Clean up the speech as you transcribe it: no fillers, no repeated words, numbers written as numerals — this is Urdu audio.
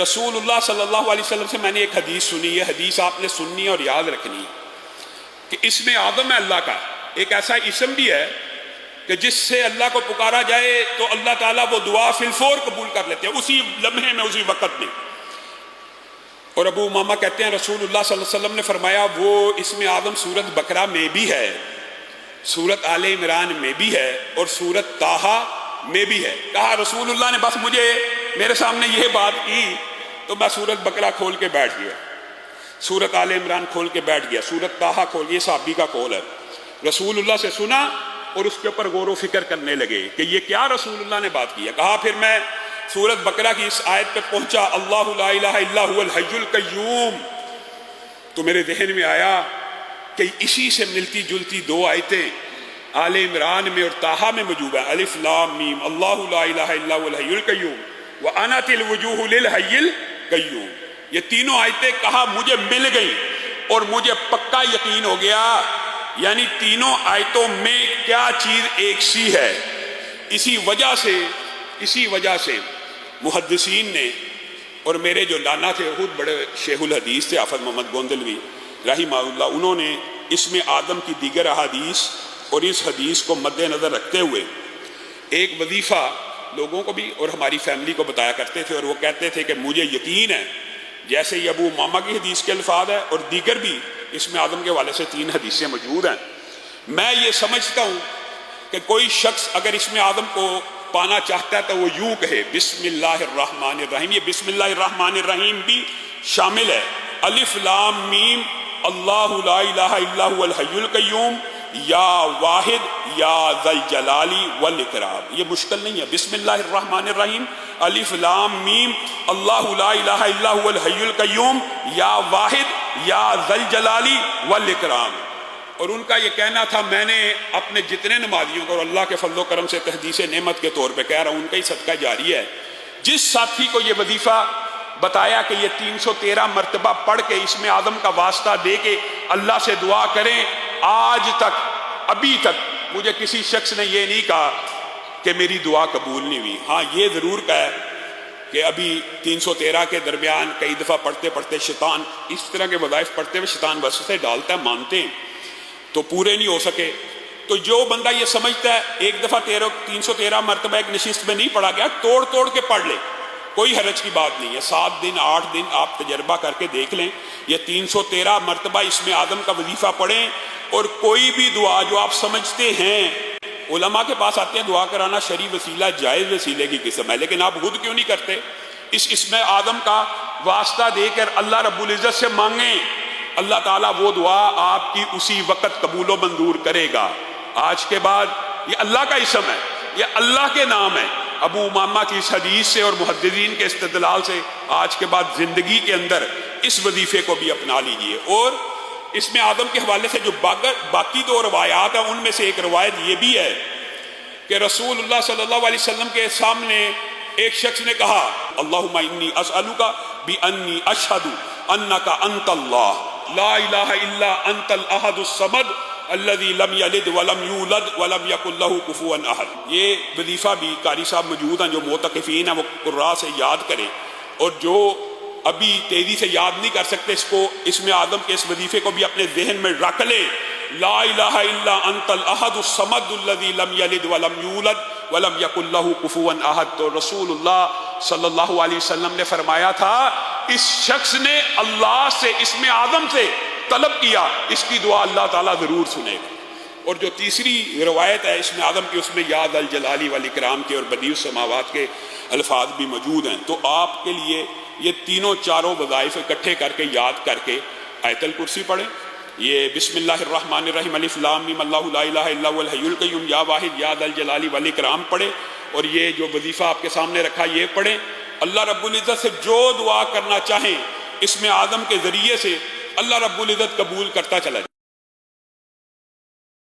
رسول اللہ صلی اللہ علیہ وسلم سے میں نے ایک حدیث سنی، یہ حدیث آپ نے سننی اور یاد رکھنی ہے کہ اسم اعظم ہے اللہ کا ایک ایسا اسم بھی ہے کہ جس سے اللہ کو پکارا جائے تو اللہ تعالیٰ وہ دعا فی الفور قبول کر لیتے ہیں، اسی لمحے میں، اسی وقت میں۔ اور ابو امامہ کہتے ہیں رسول اللہ صلی اللہ علیہ وسلم نے فرمایا وہ اسم اعظم سورت بقرہ میں بھی ہے، سورت آل عمران میں بھی ہے اور سورت طٰہٰ میں بھی ہے۔ کہا رسول اللہ نے بس مجھے میرے سامنے یہ بات کی تو میں سورت بقرہ کھول کے بیٹھ گیا، سورت آل عمران کھول کے بیٹھ گیا، سورت طٰہٰ کھول، یہ صحابی کا قول ہے۔ رسول اللہ سے سنا اور اس کے اوپر غور و فکر کرنے لگے کہ یہ کیا رسول اللہ نے بات کی ہے۔ کہا پھر میں سورت بقرہ کی اس آیت پہ پہنچا، اللہ لا الہ الا هو الحی القیوم، تو میرے ذہن میں آیا کہ اسی سے ملتی جلتی دو آیتیں آل عمران میں اور طٰہٰ میں موجود ہے، الف لام میم، اللہ لا الہ الا هو الحی القیوم وَأَنَتِ الْوُجُوهُ لِلْحَيِّ الْقَيُّومِ، یہ تینوں آیتیں کہا مجھے مل گئی اور مجھے پکا یقین ہو گیا، یعنی تینوں آیتوں میں کیا چیز ایک سی ہے۔ اسی وجہ سے محدثین نے، اور میرے جو لانا تھے خود بڑے شیخ الحدیث تھے حافظ محمد گوندلوی رحمہ اللہ، انہوں نے اسم اعظم کی دیگر احادیث اور اس حدیث کو مد نظر رکھتے ہوئے ایک وظیفہ لوگوں کو بھی اور ہماری فیملی کو بتایا کرتے تھے، اور وہ کہتے تھے کہ مجھے یقین ہے، جیسے یہ ابو امامہ کی حدیث کے الفاظ ہے اور دیگر بھی اسم اعظم کے حوالے سے 3 حدیثیں موجود ہیں، میں یہ سمجھتا ہوں کہ کوئی شخص اگر اسم اعظم کو پانا چاہتا ہے تو وہ یوں کہے بسم اللہ الرحمن الرحیم، یہ بسم اللہ الرحمن الرحیم بھی شامل ہے، الف لام میم اللہ لا الہ الا هو الحی القیوم یا واحد یا ذی الجلال والاکرام، یہ مشکل نہیں ہے، بسم اللہ الرحمن الرحیم الف لام میم اللہ لا الہ الا هو الحی القیوم یا واحد یا ذی الجلال والاکرام۔ اور ان کا یہ کہنا تھا، میں نے اپنے جتنے نمازیوں کو اور اللہ کے فضل و کرم سے تحدیث نعمت کے طور پہ کہہ رہا ہوں، ان کا ہی صدقہ جاری ہے، جس ساتھی کو یہ وظیفہ بتایا کہ یہ 313 مرتبہ پڑھ کے اسم اعظم کا واسطہ دے کے اللہ سے دعا کریں، آج تک ابھی تک مجھے کسی شخص نے یہ نہیں کہا کہ میری دعا قبول نہیں ہوئی۔ ہاں یہ ضرور کہا ہے کہ ابھی 313 کے درمیان کئی دفعہ پڑھتے پڑھتے شیطان اس طرح کے وظائف پڑھتے ہوئے شیطان وسوسے ڈالتا ہے، مانتے ہیں تو پورے نہیں ہو سکے، تو جو بندہ یہ سمجھتا ہے ایک دفعہ 313 مرتبہ ایک نشست میں نہیں پڑھا گیا، توڑ توڑ کے پڑھ لے، کوئی حرج کی بات نہیں ہے، 7 دن 8 دن آپ تجربہ کر کے دیکھ لیں، یہ 313 مرتبہ اسم اعظم کا وظیفہ پڑھیں، اور کوئی بھی دعا جو آپ سمجھتے ہیں، علماء کے پاس آتے ہیں دعا کرانا شرعی وسیلہ جائز وسیلے کی قسم ہے، لیکن آپ خود کیوں نہیں کرتے؟ اس اسم اعظم کا واسطہ دے کر اللہ رب العزت سے مانگیں، اللہ تعالیٰ وہ دعا آپ کی اسی وقت قبول و منظور کرے گا۔ آج کے بعد یہ اللہ کا اسم ہے، یہ اللہ کے نام ہے، ابو امامہ کی اس حدیث سے اور محدثین کے استدلال سے آج کے بعد زندگی کے اندر اس وظیفے کو بھی اپنا لیجئے۔ اور اسم اعظم کے حوالے سے جو باقی 2 روایات ہیں، ان میں سے ایک روایت یہ بھی ہے کہ رسول اللہ صلی اللہ علیہ وسلم کے سامنے ایک شخص نے کہا اللہم انی اسألک بانی اشہد انک انت اللہ لا الہ الا انت الاحد الصمد الذی لم یلد ولم یولد ولم یکن لہ کفوا احد۔ یہ وظیفہ بھی قاری صاحب موجود ہیں جو معتکفین ہیں وہ قراء سے یاد کریں، اور جو ابھی تیزی سے یاد نہیں کر سکتے اس کو اسم اعظم کے اس وظیفے کو بھی اپنے ذہن میں رکھ لیں، لا الہ الا انت الاحد الصمد الذی لم یلد ولم یولد ولم یکن لہ کفوا احد۔ تو رسول اللہ صلی اللہ علیہ وسلم نے فرمایا تھا اس شخص نے اللہ سے اسم اعظم سے طلب کیا، اس کی دعا اللہ تعالیٰ ضرور سنے گا۔ اور جو تیسری روایت ہے اسم اعظم کی، اس میں یا ذا الجلال والاکرام کے اور بدیع السماوات کے الفاظ بھی موجود ہیں، تو آپ کے لیے یہ تینوں چاروں وظائف اکٹھے کر کے یاد کر کے آیت الکرسی پڑھیں، یہ بسم اللہ الرحمن الرحیم الف لام میم اللہ لا الہ الا هو الحی القیوم یا واحد یا ذا الجلال والاکرام پڑھیں، اور یہ جو وظیفہ آپ کے سامنے رکھا یہ پڑھیں۔ اللہ رب العزت سے جو دعا کرنا چاہیں اسم اعظم کے ذریعے سے اللہ رب العزت قبول کرتا چلا جائے۔